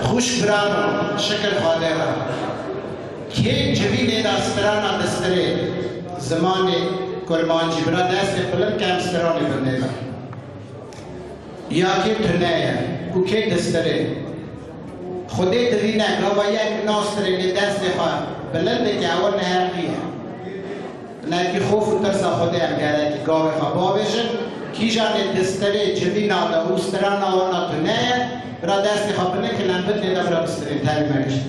خوش برام شکل خالقا که جوین دستران دستره زمان کرمانجی برا دست بلند که همسترانی بنده یا که تنه او که دستره خودی دوینه گاوا یک ناستره دست خواه بلنده که اول نهرقیه نرکی خوف و ترسا خودی هم گره که گاوه خواه باوشن کی جان دستره جوین آده اوستران آوانا تنه برا دست خواه بلند که لنبت لیده برا بستره تایی مرش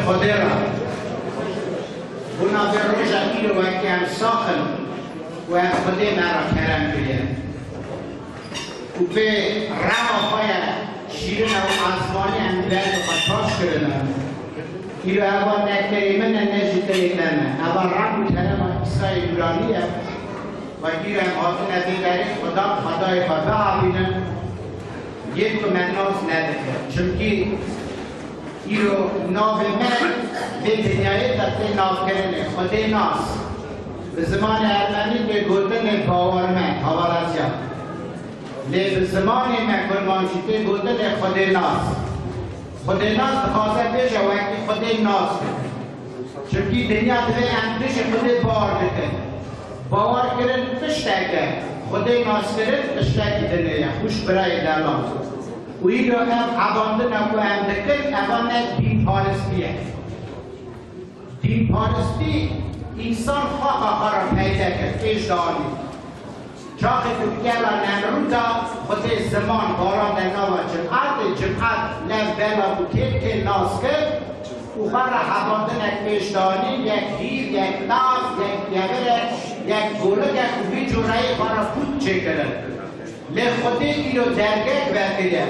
خودی را بنا به روزا ایرو وقتی هم ساخن و هم خودی مرا کرم بگیر و به رما پای شیرین و آسمانی هم درد و پتاش کردن ایرو اول نکریمه نجیتری کنه اول رم کرم ایسای ایرانیه و ایرو هم آتی ندیداری خدای خدا بینن یک تو من ناز نداره چونکه ایرو ناو من به دنیای تبته ناو کرنه خودی ناز به زمان ارمنی به گوتن باورمن هاورازیا لی به زمان مکرمانشیته گوتن خودی ناز بخواسته بشه وقتی خودی ناز کنه چونکه دنیا دوی اندش خودی باور بکن باور کرن پشتکه خودی ناز کرن پشتکی دنیا خوش برای دلان و این رو هم عبانده نکو هم دکن اوانه دین پارستیه دین پارستی انسان خواه را پیدا کرد پیش دانی چاقی که بگلا نمرودا خود زمان باران در نوا جمعت لب بلا بکر که ناز کرد و خواه را عبانده نک پیش دانی یک هیر، یک ناز، یک یوره، یک گولک، یک بی جورایی خواه را پود چه کرد لی خودی ای رو درگه بگیره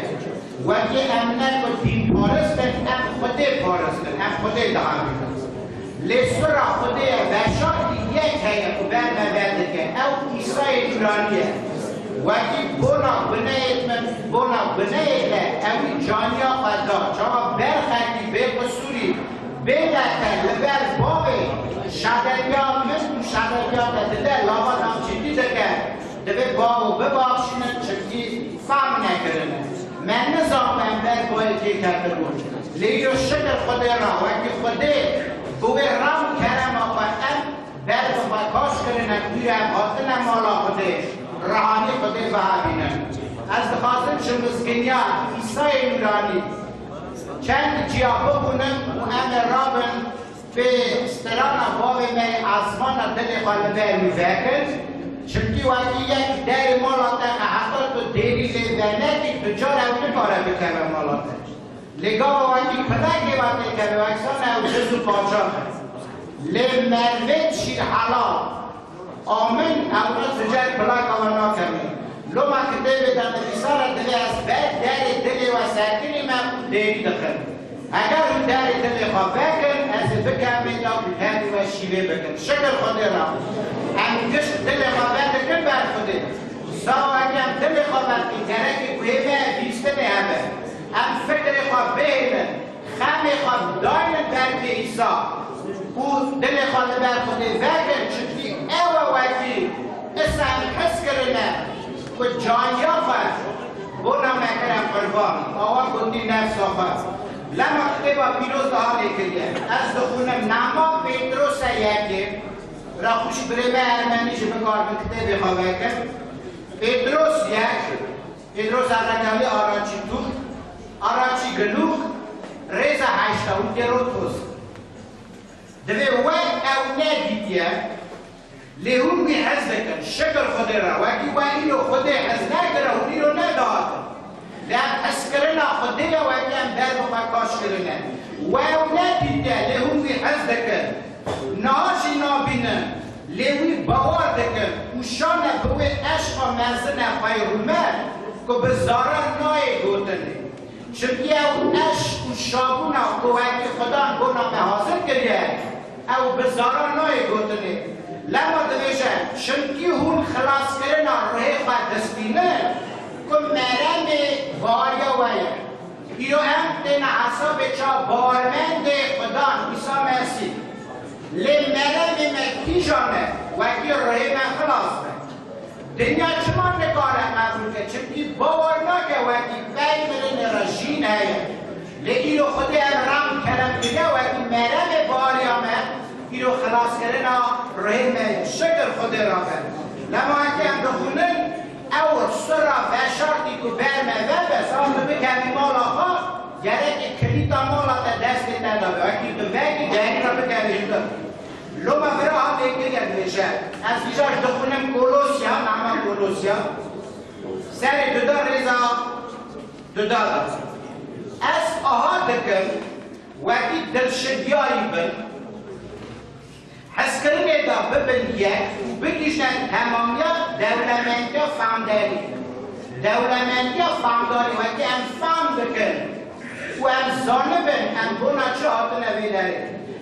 و یه امنه که دین پارستن ام خودی پارستن ام خودی دعا میکن لی سرا خودی بشارتی یک هیه که برمه برده که او ایسای ایرانیه و که بونا بنایت لی اوی جانیا خدا چاقا برخیدی به قصوری بیدکتر لبر باقی شدریات مثل شدریات دیده لاغا نامچیدی دکر دبی باو ببخشینن چکی فهم نکرنه من نظامم بر باید که کرده بود لیو شکر خودی را وقتی خودی بوی رام کرم آقا ام بر بکاش کرنه بیرم حاصلم مالا خودی روحانی خودی بابینن از دخواستم شمسکنیا ایسای ایرانی چند جیابه بونن و ام رابن به استران باب می آسمان دل خالبه میفکر چونکی وقتی یک در مالاته حتی تو دیری لیدنه که دچار اونه کاره بکنه مالاته لگاه وقتی پدنگی وقتی که به وکسان او جزو پاچاه لی مروید شیر حلال آمین اولا سجای پلاک آمنا کنی لو ما کده بیدن بیسار دلی از بید دری دلی و سرکنی من دیری دخل اگر اون دری دلی خواه بکن از بکن بیدا بکنی و شیوه بکن شکر خودی را هم کش دل خوابت کن بر خوده ساو اگم دل خوابت که گرک گوهمه بیسته به همه هم فکر خواب بهنه خم خواب داین درک ایسا و دل خوابت بر خوده وکر چونکی او وکی اسم حس کرنه و جانیا فرد بونا مکرم قربان آوا گندی نفس آفد لما کتبا پیروز دهالی کریه از دخونم نما پیتروس یکی را خوش برمه ارمنیش بکار بکته بخواه کرد ادروس ادروس ارکالی آراچی توخ آراچی گلوخ ریزا هشتا اون گروتوس دوی وقت او ندیدیه لیهون بی حز بکن شکر خودی را وکی و اینو خودی حز نگره و اینو نداد لیم حس کرنه خودی وکی هم در بکاش کرنه و او ندیده لیهون بی حز بکن ناشی نابینن لیوی باور دکن و شانه بوی عشق و مزنه پیرومه که بزاره نای گوتنه چونکه او عشق و شابونه که وقتی خدا گونه محاصل کریه او بزاره نای گوتنه لما دویشه چونکه هون خلاص کرنه روی خود دستینه که مرم باریا ویه ایو هم دین حساب چا بارمند خدا ایسا مرسی لی مرم مکی جانه وکی روی من خلاص به دنیا چما نکاره قبول که چونکی باور نکه وکی بی مرن رژین هیه لی ایرو خودی هم رم کرم دیگه وکی مرم باری آمد ایرو خلاص کرنا روی من شکر خودی را کرد لما اکی هم بخونن او سرا فشارتی که برمه وبه سال بکنی مالا خواه گره که کلیتا مالا تا دست نداره وکی دوگی گری را بکنی لما برای هم دیگر میشه از بیشتر دخونم کولوسیا نام کولوسیا سر دودا ریزا دودا دارد از آها دکن وقتی دلشدیاری بن حس کرده دا ببن یک و بگیشن تمامیت دولمنتی فهمداری وقتی هم فهم بکن و هم زانه بن هم بونا چه آتنه بیداری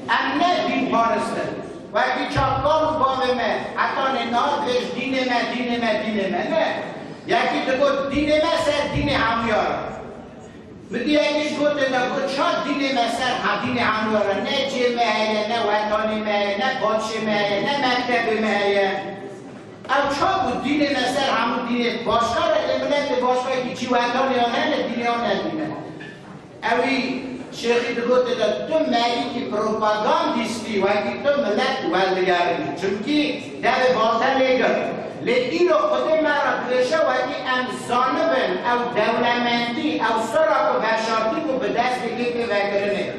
هم نه دین پارستن وقتی چاپکار و بابمه حتی ناد بهش دین من نه یکی دگو دین من سر دین همیاره بدی یکیش گوته دگو چا دین من سر دین همیاره نه جمعه نه وطانی مه نه بادشه مه نه مکتب مه او چا بود دین من سر همون دین باشکار امنت باشکاری که چی وطانی ها نه دین ها نه دینه اوی شیخی دگوته دا تو ملی که پروپاگاندیستی وقتی تو ملت ولدگردی چونکی در بالتر لیگر لیکی رو خود مرا دوشه وقتی امزانه بن او دولمندی او سراک و بشارتی کو به دست بگیر که وگرنه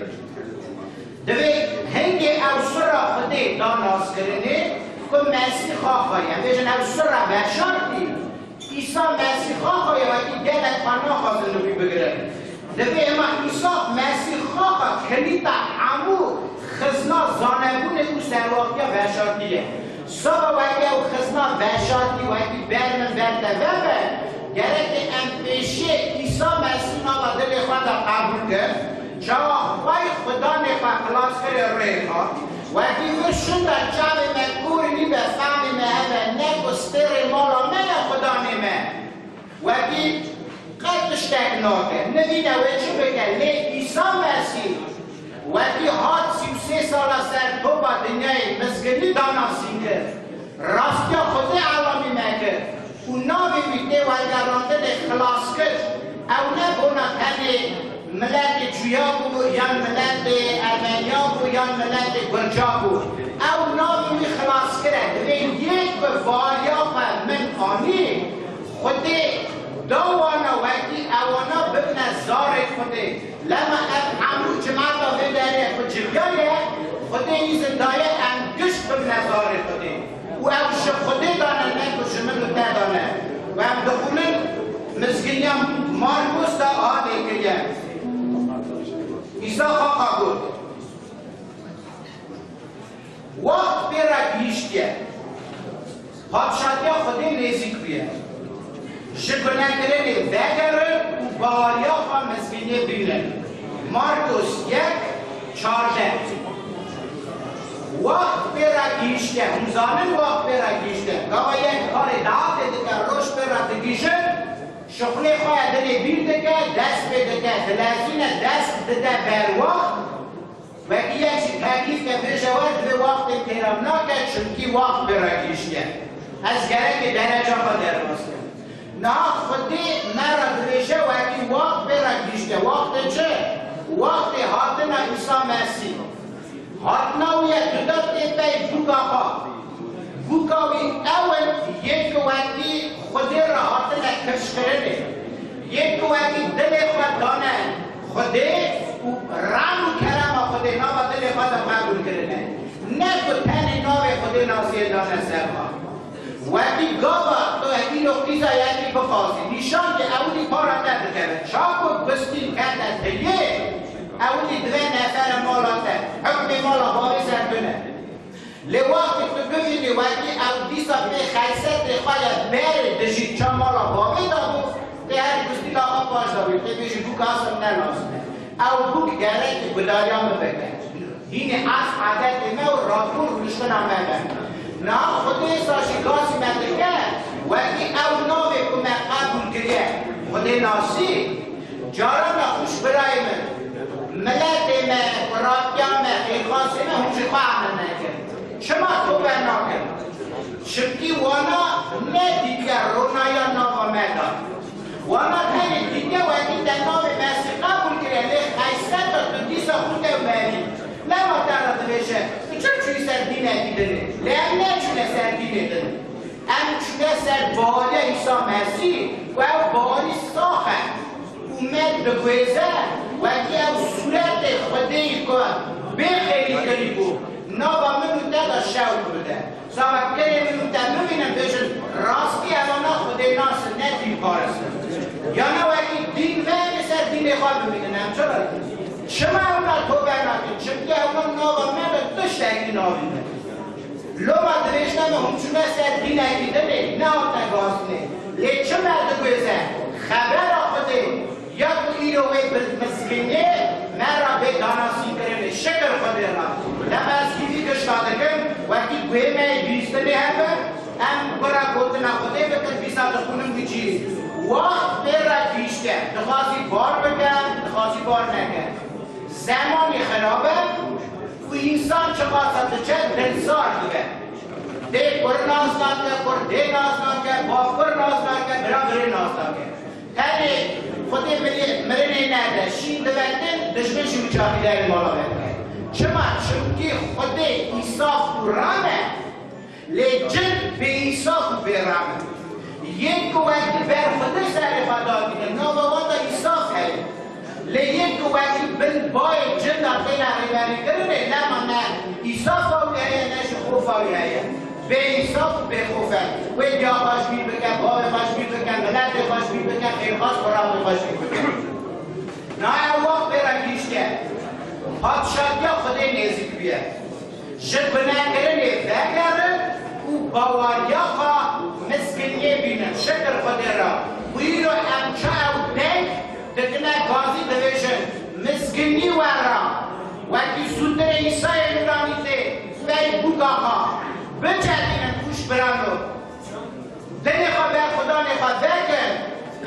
دوی هنگی او سراک خود داناز کرنه که مسیح خواهیم بیشن او سراک بشارتی ایسا مسیح خواهیم وقتی دلت پناه خواهد نبی بگرنه دبی اما عیسی مسیح خواه کلیتا همو خزنا زانبون او سرواقی بشارتیه صبح وقتی او خزنا بشارتی وقتی برمن برده وبه گره که ام پیشه عیسی مسیح نا و دل خود قبول کرد چرا خواهی خدا نفع خلاص کرد ریخا وقتی وشون در جاب مکور نی به فهم مهبه نک و ستر مالا من خدا نیمه وقتی قدش تکناکه نبینه و چه بگه لی عیسی مسیح وقتی هات 33 سال سر تو با دنیای مسگنی داناسی کرد راستی خود علامی مکرد او ناوی بیده و گرانده خلاص کرد او نبونا تنی ملت جویا بود یا ملت ارمنیا بود یا ملت گرجا بود او ناوی خلاص کرد یک والیا من آنی خود دوانا وقتی اوانا ببنه زاره خوده لما امرو جماعتا بداره خود جبیانه خوده این زندایه انگشت ببنه زاره خوده و اوش خوده دانه نه که شمن دانه و هم دخولن مسکنیم مارکوس دا آده که ایسا خواهد بود وقت بیره گیشتیه پادشاهی خوده نیزیک بیه شکنه کرنه وگره و بالیا خوا مسکینه بیره مارکوس 1:14 وقت بیره گیشته همزانن وقت بیره گیشته گاوا یک کار دعا دیده روش بیره دگیشه شخله خواه دنه بیر دکه دست بدکه دلازینه دست دده بر وقت و یک تکلیف که بشود به وقت تیرم ناکد چونکی وقت بیره گیشته از گره که درجه خود در ماسته نه خودی مرا دریشه وقتی وقت برگیشته وقت چه؟ وقت هاتنا عیسی مسیح هاتنا و یک دودت ایتای بوکاوی اول یک وقتی خودی را هاتنا کش کرده یک وقتی دل خود دانه خودی رام کرم خودی نام دل خود قبول کرده نه تو تن نام خودی ناسی دانه سرما وقتی گاوا تو هدی نقطیزا یکی بخواستی نیشان که اولی پارا ندر کرد چاکو بستین کرده تیه اولی دوه نفر مالاته حکم مالا باری سردونه لوقتی تو ببینی وقتی او دیسا به خیست خواهد بره دشید چا مالا باری دادو ده هر بستی لاغا پاش داری که بیشی بوک آسم نلازمه او بوک گره که بداریان بکن این از عادت ما و راکون روشتن آمده نه خودی ساشی گاسی مدرکه وقتی او نامه که من قبول کریه خودی ناسی جارا نخوش برای من ملت من رابطه من خیلخاصی من همچه خواهد نکرد شما تو برنا کرد شبکی وانا نه دیگر رونایا نام آمده وانا تنی دیگه وقتی در نام مسیح قبول کریه لیخ خیسته تا تو دیسا خود اومدی لما تعرض بشه چون سردینه دیدنه لام نه چون سردینه دنه ام چون سر بالا عیسی مسیح و بالی ساخت اومد به گویزه و که او صورت خودی که بخیلی کلی بود نابا منو دادا شوق بوده سابق کلی منو دادا ببینم بشن راستی اما خودی ناس ندیم پارسته یا نه وقتی دین و سر دین خواه ببینم چرا؟ شما اونا تو به چون که همون نوع من داشته نوعیه لما دویشتم همچون است دین اگیده نه آتا گاز نه لیچه مرد گوزه خبر آخده یا تو ایروی مسکینه من را به داناسی کرده شکر خود را لما از کیفی کشتاده کن وقتی گوه من بیستنه همه هم برا گوتن خودی بکن بیسا دخونم بیچی وقت بیر را پیشته دخواسی بار بکن دخواسی بار نکن زمانی خرابه و انسان چه خواستد چه دلسار دیگه ده پر ناز ناکه پر ده ناز ناکه باکر ناز ناکه برابر ناز ناکه تنی خودی مرنه نده شین دوکتن دشمنشی بچاقی داری مالا بکنه چما چونکی خودی ایساف قرآنه لیجن به ایساف برامه یک وقتی بر خودی سر خدا دیگه نوباواتا ایساف ہے لیکن وقتی بن بای جن آتی نهیبانی کرده لما نه ایساف آوی هیا نش خوف آوی هیا به ایساف به خوفه و جا خوش بید بکن باب خوش بید بکن ملت خوش بید بکن خیرخواست برام خوش بید بکن نه وقت برکیش کرد پادشاهی خودی نزدیک بیه جد بنا کرده فکره و باوریا خواه مسکنیه بینن شکر خودی را وی رو امچه او بک دکنه گازی دویشن مسکنی ورا وقتی سودر ایسای نورانیته وی بوگا خواه بچردینن پوش برانو دنی خواه بر خدا نخواه بکن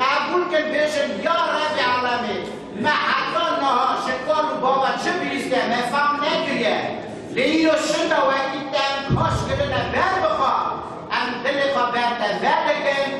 قبول کن بیشن یا رب عالمی ما حتی نها شکار و بابا چه بیسته مفهم نگریه لیو شده وقتی دن کاش کرده بر بخواه ام دل خواه برده ودکن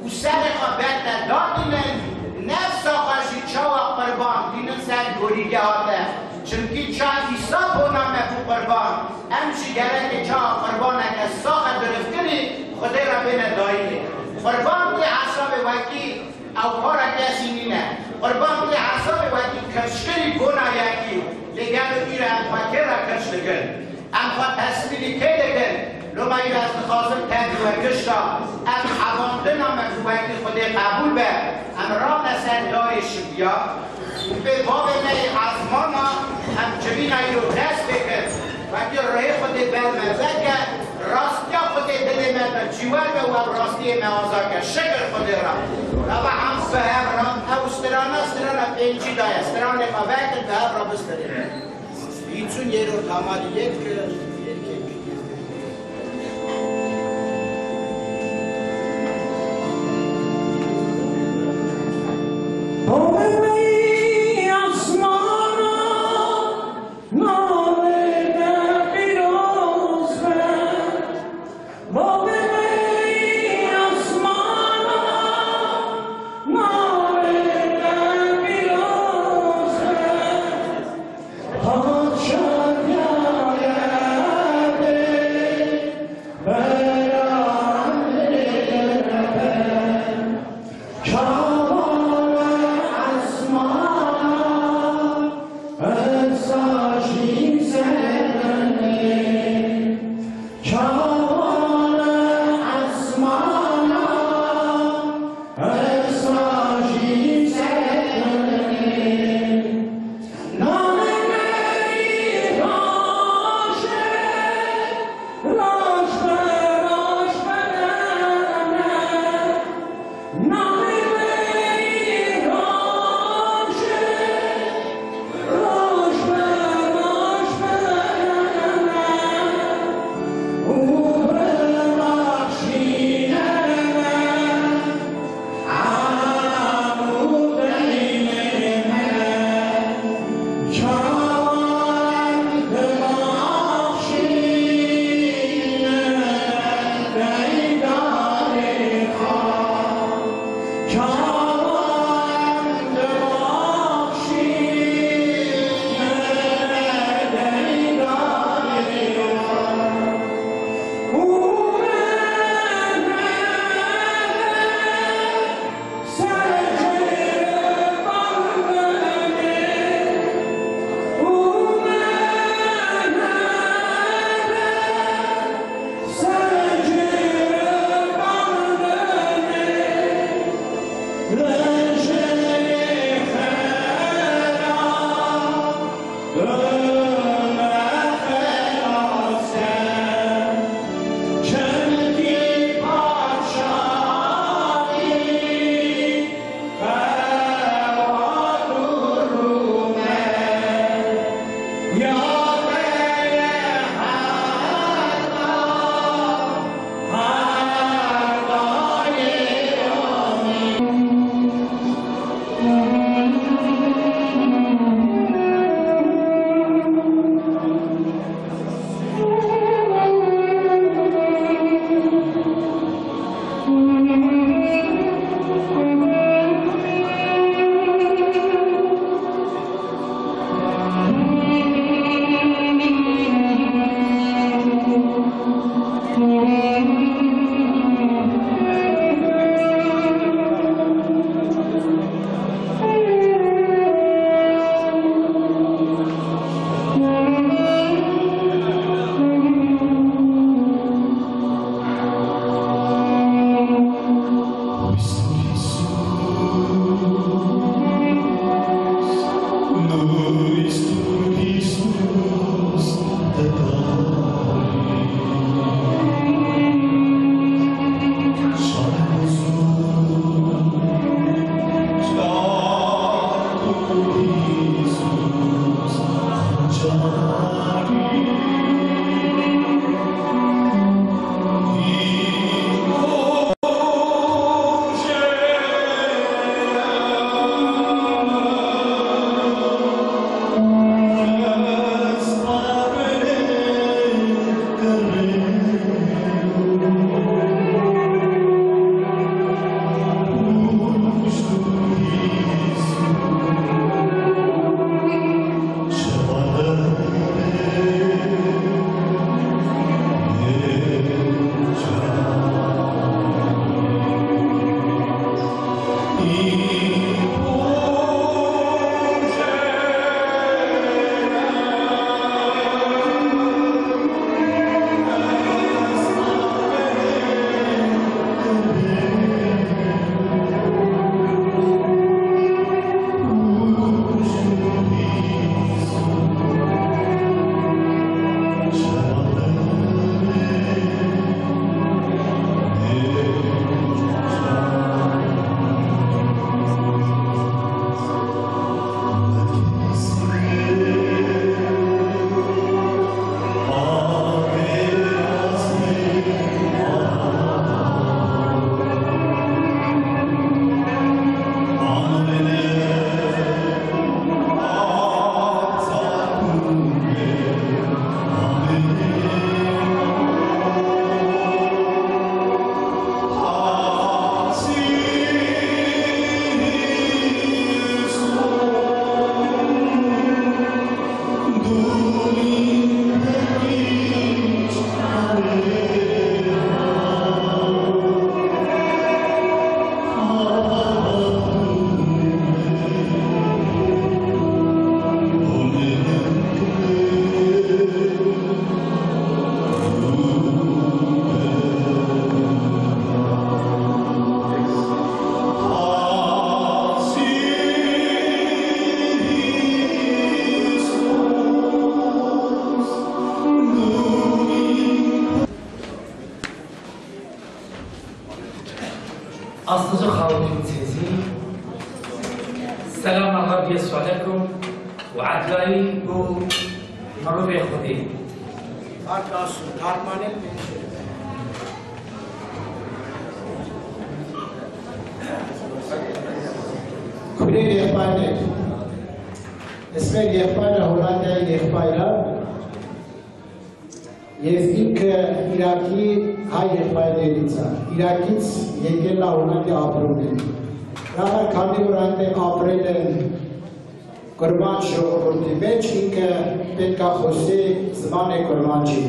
و سر خواه برده دادینن نفس آقاشی چاوا قربان دینن سر گوریگه آده چونکی چا ایسا بونامه بو قربان همچی گره که چا قربان اگه ساخت درست کنی خود را بینه داییه قربان که حساب وکی او کارا کسی نینه قربان که حساب وکی کشکری بونا یکی لگل ایره فکر را کشتگن امخوا تصمیلی که دگن لما این از نخواستم تنگی و کشتا ام حوانده نامه وکی خود قبول به ام را نسل دایش بیا به باب می حزمانا ام جبین ای رو دست بکن وقتی رای خود برمزه کرد راستی خود دل من جیوان به و راستی موازا کرد شکر خود را و هم سهر را او استرانه پینچی دای استرانه خواه به هر را بسترین بیچون یه رو تمالی یک Oh, أصدقاء خاوتين سيزي سلام الله بيسوع لكم وعدلائي بو مروبي خودي खुले लेखपाल ने इसमें लेखपाल होना चाहिए लेखपाला ये एक इराकी हाई लेखपाल दे दिया इराकीस ये केला होना चाहिए आपरोने रामर खाने को रांते आपरेले कुर्बान शो करते बेच एक पेका खुशी ज़माने कुर्बान जी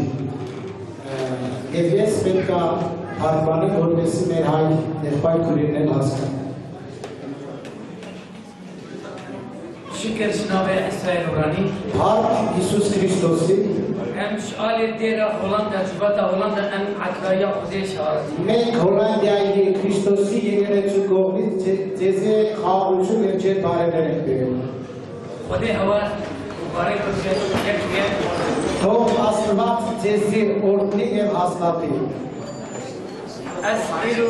ये वेस पेका हारपानी होने से में हाई लेखपाल खुले ने लास्ट شكر جناب إسرائيل وراني هار يسوع كريستوس أم سؤال ديرا هولندا جبتا هولندا أم عكايا خدي شارتي من هولندا يجي كريستوس يجي نشوفه جزء خاوشو يجي بارد نبيه خدي هوا بارك الله يك تو أصلاً جزء أورني يم أصلاً أسئلة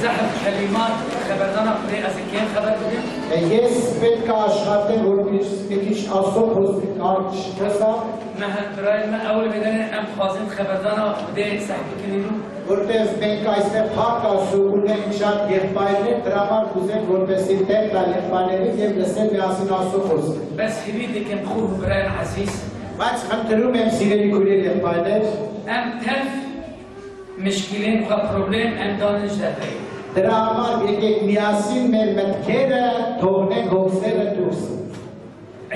زحف كلمات خبردنا خدي أزكين خبر بدين يس بيت كاشخاتة وربيش بكيش أصلا بروسبيكارش كذا مهل براي ما أول بدنا أم خازن خبردنا خدي سحب كنينو وربيش بيت كايسة فاكا سوكولة إنشاء يخباينة درامار كوزين وربيش تك لا يخباينة يم لسه بياسين أصلا بروس بس هبيدي كم خوه براي عزيز بس خمترو مم سيري كولي يخباينة أم تف مشکلین و پروبلم امدانش داره. Դրա համար եկեք միասին մեր մտքերը թողնենք հոգսերը դուրս։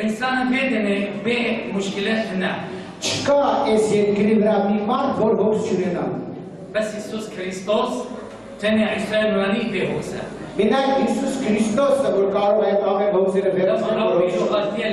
انسان بدنه به مشکلات نه. Չկա այս երկրի վրա մի մարդ, որ հոգս չունենա։ بس يسوس كريستوس تاني عيسى نوراني بهوسه. Մենակ Հիսուս Քրիստոսը, որ կարող է այդ ամեն հոգսերը վերցնել, لما ربي هاتيه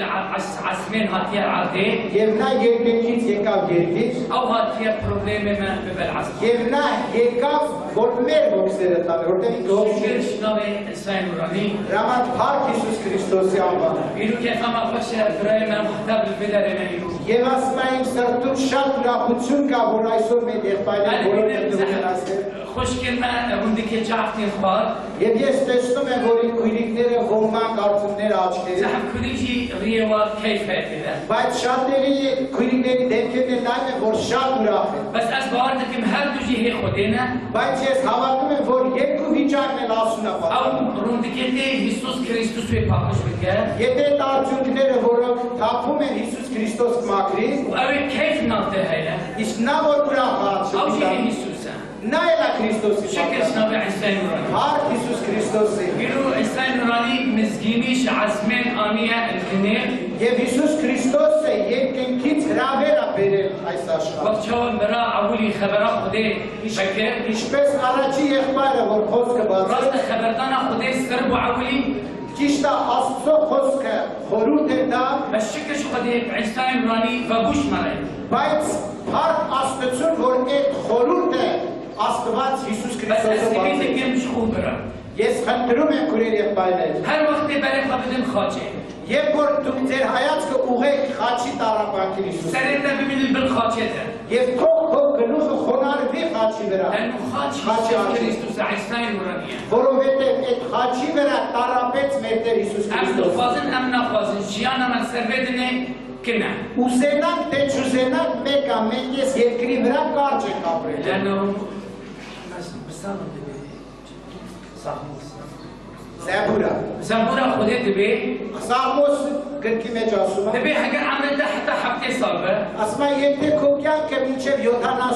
عسمين هاتيه عادي եւ նա երկրից եկավ երկից, او هاتيه بروبلم ما بالعسل. եւ նա եկավ, որ մեր հոգսերը տան, որտեղ ինքը հոգս شكرش نوي عيسى نوراني. Ռաման Փառք Հիսուս Քրիստոսի անվանը։ يقولوا كيف ما خوش براي ما محتاج البدر ما يقولوا. Եվ ասում եմ սրտում շատ ուրախություն կա, որ այսօր մեր եղբայրները բոլորը դուրս ասել։ خوش كلمة عندك جعفتي الخبر. Եվ ես տեսնում եմ, որ իմ քույրիկները ոմանք արցուններ աչքերի։ زحم كليجي ريوا كيف هكذا. Բայց շատերի քույրիկների դեմքերն նայում են, որ շատ ուրախ են։ بس أسبوعك مهر تجي هي خدينا. Բայց ես հավատում եմ, որ երկու վիճակն էլ ասունապատ։ أو روندكتي يسوس كريستوس ويباقش بك. Եթե այդ արդյունքները, որոնք թափում են Հիսուս Քրիստոս մաքրի, أو كيف نقطة هيدا. իսկ նա որ ուրախ أو է, شيء يسوسا. նա էլ է Քրիստոսի شكل մաքրը։ سنوي عيسى نوراني. Փառք Հիսուս Քրիստոսի։ يقولوا عيسى نوراني مزجينيش عزمين آنية الجنين. Եվ Հիսուս Քրիստոսը երկնքից հրավեր է բերել այս աշխարհ։ وقت شو برا أولي خبرات خدي فكر. Ինչպես առաջի եղբայրը, որ խոսքը բացել, راست خبرتنا خدي سرب وعولي. ճիշտ է Աստծո խոսքը խորհուրդ է դա, بس شكل شو خدي عيسى نوراني وبوش مري. բայց Փառք Աստծուն, որ այդ խորհուրդը Աստված Հիսուս بس Քրիստոսը أسبيت բացել։ كم شخو برا. Ես խնդրում եմ քուրեր եղբայրներ, هر وقت بري خبرتن خاطئ. երբ որ դուք ձեր հայացքը ուղեք խաչի տարապանքին Հիսուս, سرنا بمن بالخاطئة. եւ թող քո գլուխը խոնարհվի խաչի վրա, لأنه خاطئ كريستوس عيسى نوراني. որովհետեւ այդ խաչի վրա տարապեց մեր Տեր Հիսուս أم Քրիստոսը։ نفاضن أم نفاضن جيانا من سربدني كنا. Ուզենանք թե չուզենանք մեկը մենք ես երկրի վրա կարճ ենք ապրել։ لأنه Զեբուրա։ زنبورة خدت بي. Սաղմոս գրքի մեջ ասում է, تبي حاجة عملت حتى حبتي صلبة. ասում է եթե քո կյանքը մինչև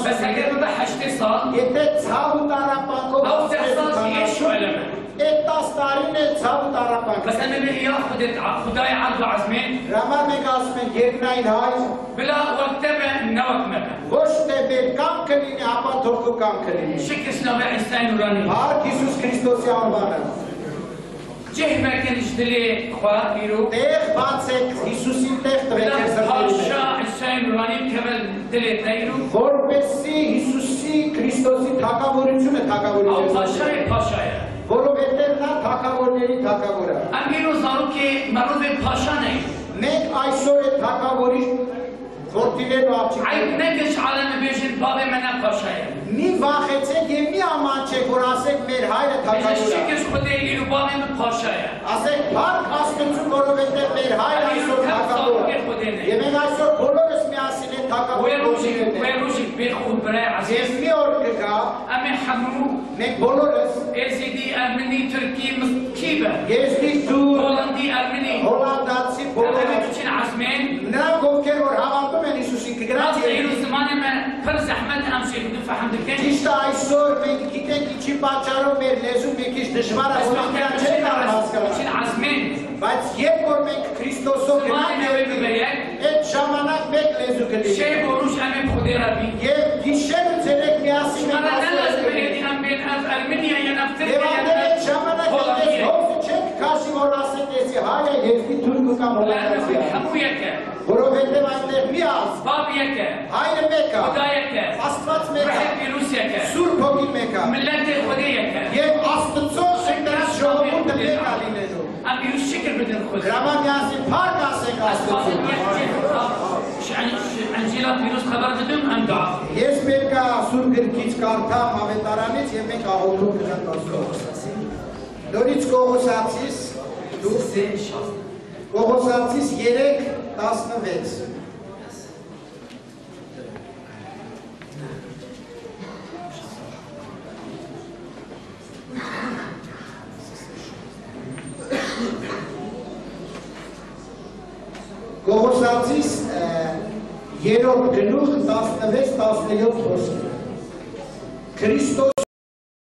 بس 70 حاجة ما حشتي صال. եթե ցավ ու տարապանքով أو تحصل إيش ولا ما. այդ 10 տարին է ցավ ու տարապանք։ بس أنا بدي إياه خداي عنده عزمين. Ռաման մենք ասում ենք երկնային հայր, بلا وقت تبع نوك مبا. ոչ թե մեր կամքը լինի, ապա թող քո կամքը լինի։ شكل سنوي عيسى نوراني. Փառք Հիսուս Քրիստոսի անվանը։ جه ما كانش دلي خوا يرو. Տեղ բացեք Հիսուսի տեղ տվեք بلا ձեր սրտերին։ هاشا عيسى نوراني كمل دلي تايرو. Որպեսզի Հիսուսի Քրիստոսի թագավորությունը أو թագավորություն باشاي باشايا. որովհետև նա թագավորների թագավոր է։ أميرو زاروكي مرود باشاني. Մենք այսօր այդ թագավորի որդիներն ու աղջիկներն عيب نجش على نبيجن بابي منا باشايا. մի վախեցեք եւ մի ամանչեք, որ ասեք մեր հայրը إذا թագավոր է։ شكش خدي يرو بابي من باشايا. Ասեք Փառք Աստծուն, որովհետև մեր հայրը այսօր թագավոր է։ Եվ մենք այսօր բոլորս միասին ենք թագավորությունները։ ويروجي بيخو براي عزيز. Ես մի օր կգա, أمي حمو. մենք բոլորս إزيدي أرمني تركي مسكيبة. եզդի դու هولندي أرمني. հոլանդացի բոլորը أنا كنت عزمين. նրանք ովքեր որ հավատում են Հիսուսին կգրած راسي يرو երկրի։ زمان ما فرز أحمد أمشي بدفع حمد الكين. Ճիշտ է այսօր մենք գիտենք ինչի պատճառով մեր լեզուն մի քիչ դժվար է, بس որ وقت մենք كنت չենք կարող հասկանալ։ عزمين. Բայց երբ որ մենք Քրիստոսով գնանք երկրի, այդ ժամանակ մեկ լեզու կլինի։ شيء بروش أمي بخدي ربي. Եվ գիշեր ու ցերեկ միասին أنا ենք دلس ասում بيدي أم بين أف أرمينيا ين أف Եվ تركيا ապեր այդ ين ժամանակ ես هولندية. հոգսը չենք քաշի, որ ասեք եսի հայ է, երկրի թուրք ու կամ لأنه հոլանդացի է։ حمو يكا. Որովհետև այնտեղ մի ազ, باب يكا. հայրը մեկ է, خدا يكا. Աստված մեկ է, رحب روس يكا. Սուրբ Հոգին մեկ է։ ملت خدي يكا. Եվ Աստծո շնորհած ժողովուրդը մեկ է լինելու։ أم يروش شكل بدن خد. Հրաման միասին փառք ասենք أسفاضل Աստծուն։ يحكي عن جيلات فيروس خبر بدون أم دعاء. Ես մեկը Սուրբ գրքից կարդամ ավետարանից եւ մենք աղոթում կգանք Աստծո։ Նորից Կողոսացիս Կողոսացիս 3:16 Կողոսացիս 3 գլուխ 16-17 խոսք։ Christos